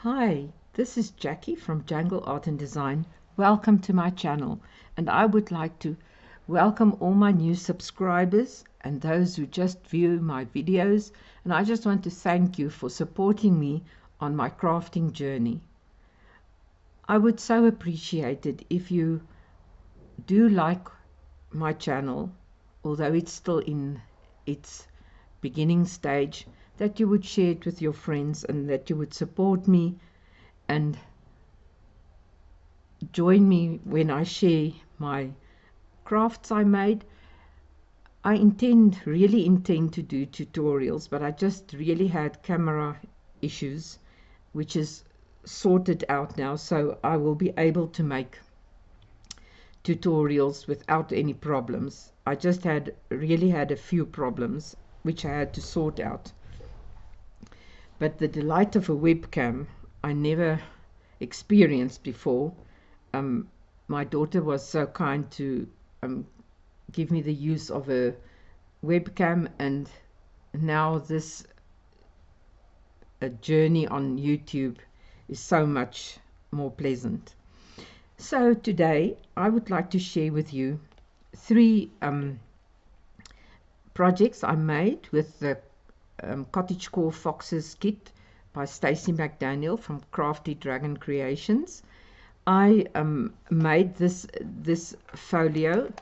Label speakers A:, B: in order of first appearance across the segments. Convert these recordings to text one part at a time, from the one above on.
A: Hi, this is Jackie from Jungle Art and Design. Welcome to my channel, and I would like to welcome all my new subscribers and those who just view my videos, and I just want to thank you for supporting me on my crafting journey. I would so appreciate it if you do like my channel, although it's still in its beginning stage, that you would share it with your friends and that you would support me and join me when I share my crafts I made. I really intend to do tutorials, but I just really had camera issues, which is sorted out now, so I will be able to make tutorials without any problems. I just really had a few problems which I had to sort out. But the delight of a webcam I never experienced before. My daughter was so kind to give me the use of a webcam, and now this journey on YouTube is so much more pleasant. So today I would like to share with you three projects I made with the Cottagecore Foxes kit by Stacy from Crafty Dragon Creations. I made this folio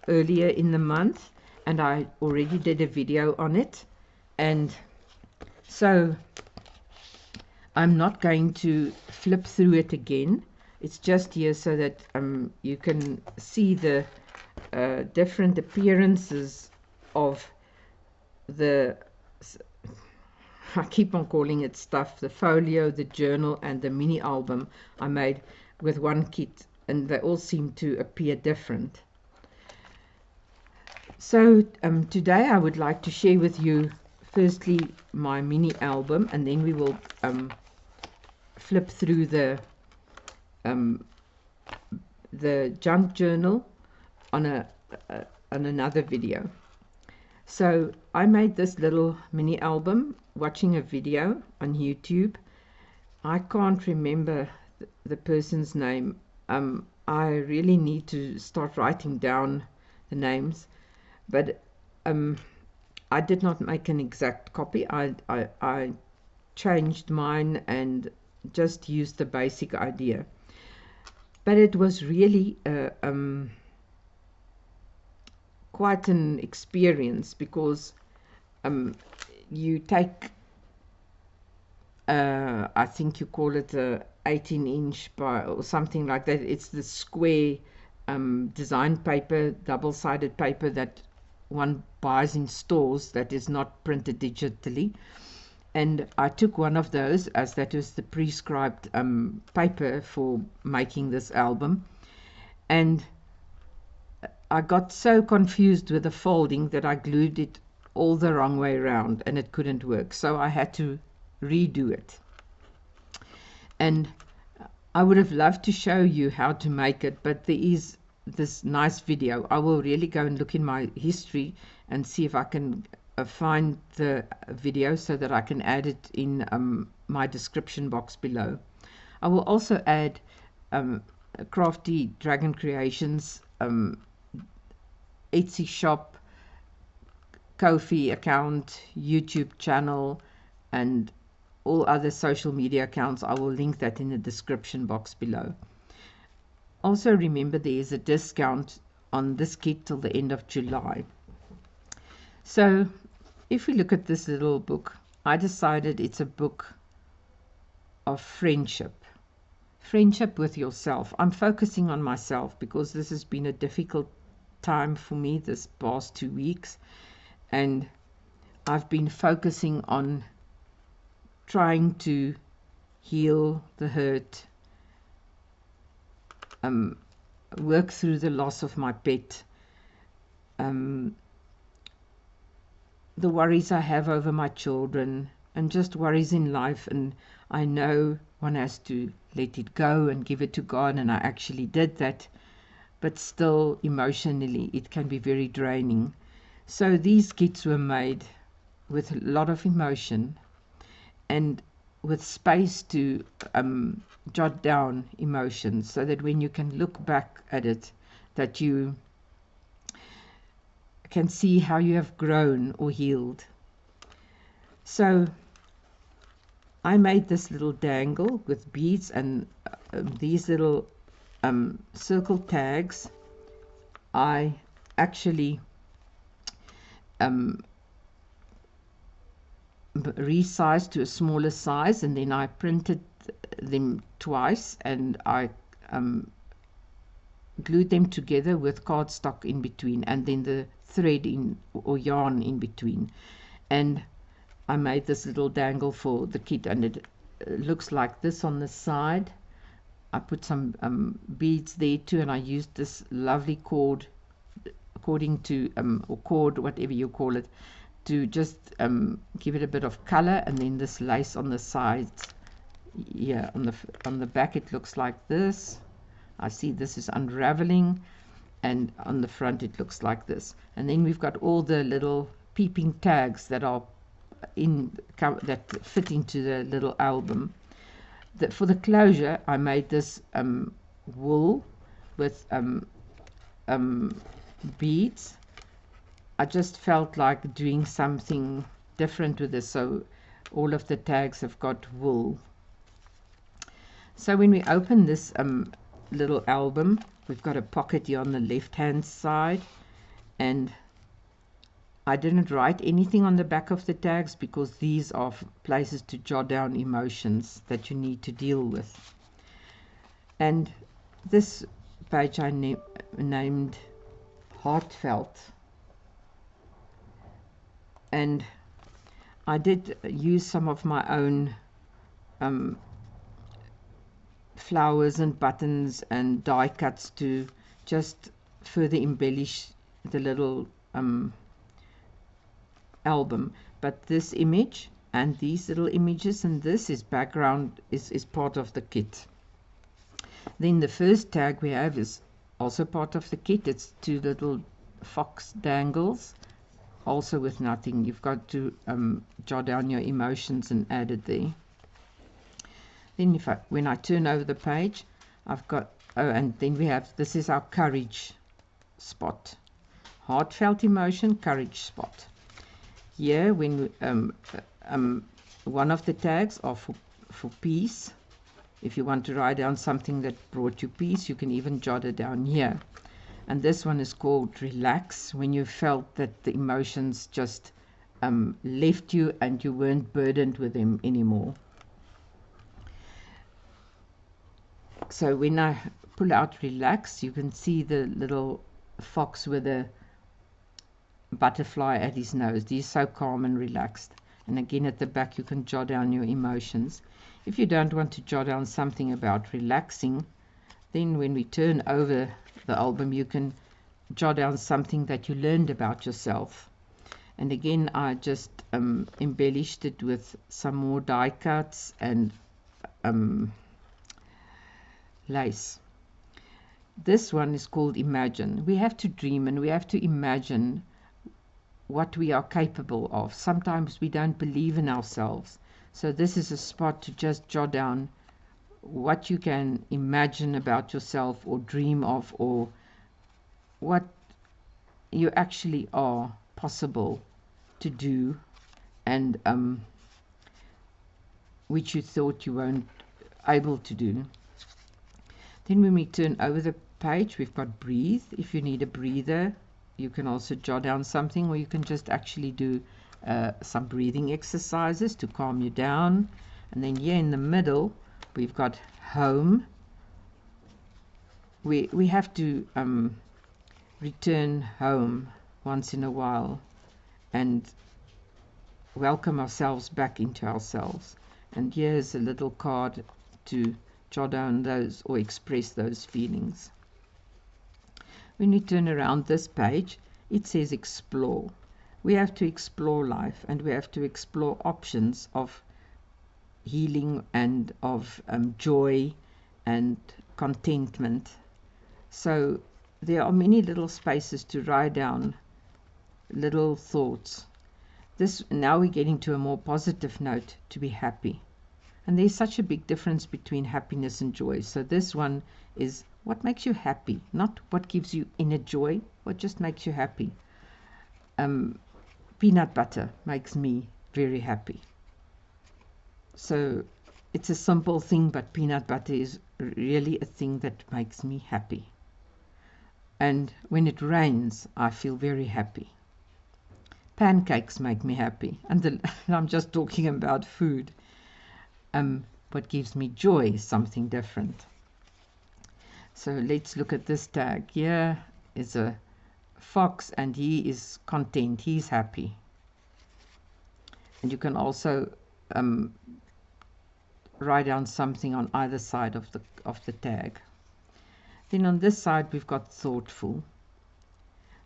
A: earlier in the month, and I already did a video on it, and so I'm not going to flip through it again. It's just here so that you can see the different appearances of the, I keep on calling it stuff, the folio, the journal, and the mini album I made with one kit, and they all seem to appear different. So today I would like to share with you firstly my mini album, and then we will flip through the junk journal on another video. So I made this little mini album watching a video on YouTube. I can't remember the person's name. I really need to start writing down the names, but I did not make an exact copy. I changed mine and just used the basic idea, but it was really quite an experience, because you take I think you call it a 18-inch by or something like that. It's the square design paper, double-sided paper that one buys in stores that is not printed digitally, and I took one of those, as that was the prescribed paper for making this album, and I got so confused with the folding that I glued it all the wrong way around and it couldn't work, so I had to redo it. And I would have loved to show you how to make it, but there is this nice video. I will really go and look in my history and see if I can find the video so that I can add it in my description box below. I will also add Crafty Dragon Creations Etsy shop, Ko-fi account, YouTube channel, and all other social media accounts. I will link that in the description box below. Also remember, there is a discount on this kit till the end of July. So if we look at this little book, I decided it's a book of friendship with yourself. I'm focusing on myself because this has been a difficult time for me this past 2 weeks, and I've been focusing on trying to heal the hurt, work through the loss of my pet, the worries I have over my children, and just worries in life. And I know one has to let it go and give it to God, and I actually did that, but still emotionally it can be very draining. So these kits were made with a lot of emotion, and with space to jot down emotions, so that when you can look back at it, that you can see how you have grown or healed. So I made this little dangle with beads and these little circle tags. I actually resized to a smaller size, and then I printed them twice, and I glued them together with cardstock in between, and then the thread in or yarn in between, and I made this little dangle for the kit, and it looks like this on the side. I put some beads there too, and I used this lovely cord, according to or cord, whatever you call it, to just give it a bit of color, and then this lace on the sides. Yeah, on the back it looks like this. I see this is unraveling, and on the front it looks like this. And then we've got all the little peeping tags that are that fit into the little album. For the closure, I made this wool with beads. I just felt like doing something different with this, so all of the tags have got wool. So when we open this little album, we've got a pocket here on the left hand side, and I didn't write anything on the back of the tags because these are places to jot down emotions that you need to deal with. And this page I named Heartfelt, and I did use some of my own flowers and buttons and die cuts to just further embellish the little album. But this image and these little images and this is background is part of the kit. Then the first tag we have is also part of the kit. It's 2 little fox dangles, also with nothing. You've got to jot down your emotions and add it there. Then when I turn over the page, I've got, and then we have, this is our courage spot. Heartfelt emotion, courage spot. Here, when one of the tags are for peace. If you want to write down something that brought you peace, you can even jot it down here. And this one is called relax, when you felt that the emotions just left you and you weren't burdened with them anymore. So when I pull out relax, you can see the little fox with a butterfly at his nose. He's so calm and relaxed. And again at the back you can jot down your emotions. If you don't want to jot down something about relaxing, then when we turn over the album you can jot down something that you learned about yourself. And again I just embellished it with some more die cuts and lace. This one is called Imagine. We have to dream and we have to imagine what we are capable of. Sometimes we don't believe in ourselves. So this is a spot to just jot down what you can imagine about yourself or dream of, or what you actually are possible to do, and which you thought you weren't able to do. Then when we turn over the page, we've got breathe. If you need a breather, you can also jot down something, or you can just actually do some breathing exercises to calm you down. And then here in the middle we've got home. We have to return home once in a while and welcome ourselves back into ourselves. And here's a little card to jot down those or express those feelings. When we turn around this page, it says explore. We have to explore life, and we have to explore options of healing and of joy and contentment. So there are many little spaces to write down little thoughts. Now we're getting to a more positive note, to be happy. And there's such a big difference between happiness and joy. So this one is what makes you happy, not what gives you inner joy, what just makes you happy. Peanut butter makes me very happy. So it's a simple thing, but peanut butter is really a thing that makes me happy. And when it rains, I feel very happy. Pancakes make me happy. And I'm just talking about food. What gives me joy is something different. So let's look at this tag. Here is a fox, and he is content. He's happy. And you can also write down something on either side of the tag. Then on this side we've got thoughtful.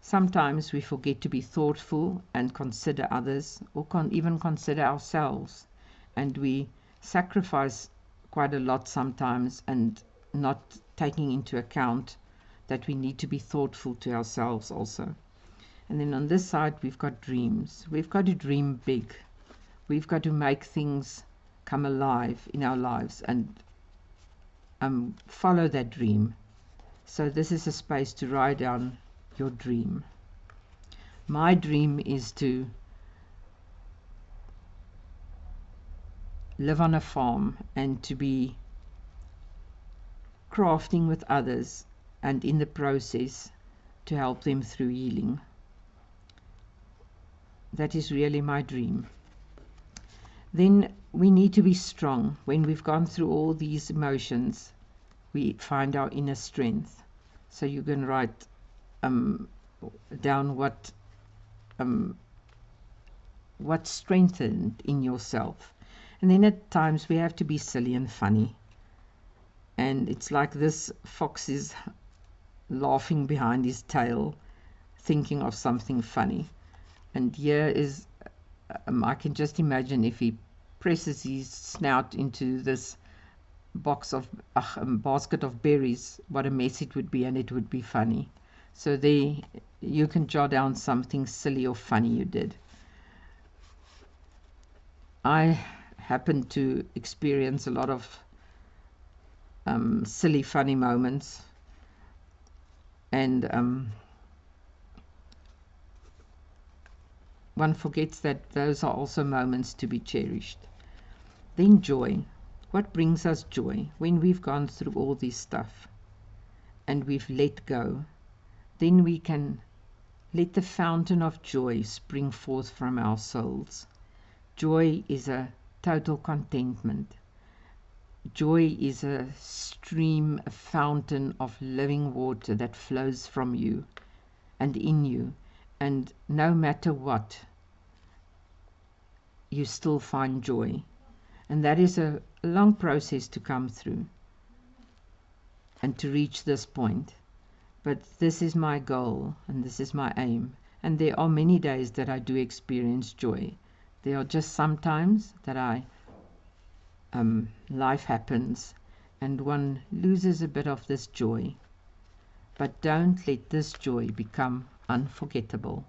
A: Sometimes we forget to be thoughtful and consider others, or even consider ourselves, and we sacrifice quite a lot sometimes, and not taking into account that we need to be thoughtful to ourselves also. And then on this side we've got dreams. We've got to dream big. We've got to make things come alive in our lives and follow that dream. So this is a space to write down your dream. My dream is to live on a farm and to be crafting with others, and in the process to help them through healing. That is really my dream. Then we need to be strong. When we've gone through all these emotions, we find our inner strength. So you can write down what strengthened in yourself. And then at times we have to be silly and funny. And it's like this fox is laughing behind his tail, thinking of something funny. And here is, I can just imagine if he presses his snout into this basket of berries, what a mess it would be, and it would be funny. So there you can jot down something silly or funny you did. I happened to experience a lot of silly, funny moments, and one forgets that those are also moments to be cherished. Then joy. What brings us joy? When we've gone through all this stuff and we've let go, then we can let the fountain of joy spring forth from our souls. Joy is a total contentment. Joy is a stream, a fountain of living water that flows from you and in you, and no matter what, you still find joy. And that is a long process to come through and to reach this point. But this is my goal and this is my aim. And there are many days that I do experience joy. There are just some times that life happens and one loses a bit of this joy. But don't let this joy become unforgettable.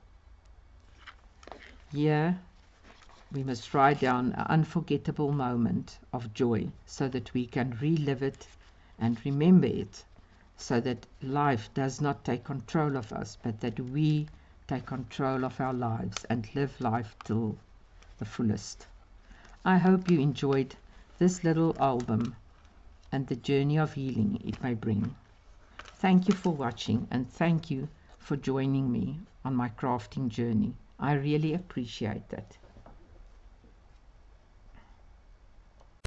A: Here we must write down an unforgettable moment of joy so that we can relive it and remember it, so that life does not take control of us, but that we take control of our lives and live life till the fullest. I hope you enjoyed this little album and the journey of healing it may bring. Thank you for watching, and thank you for joining me on my crafting journey. I really appreciate that.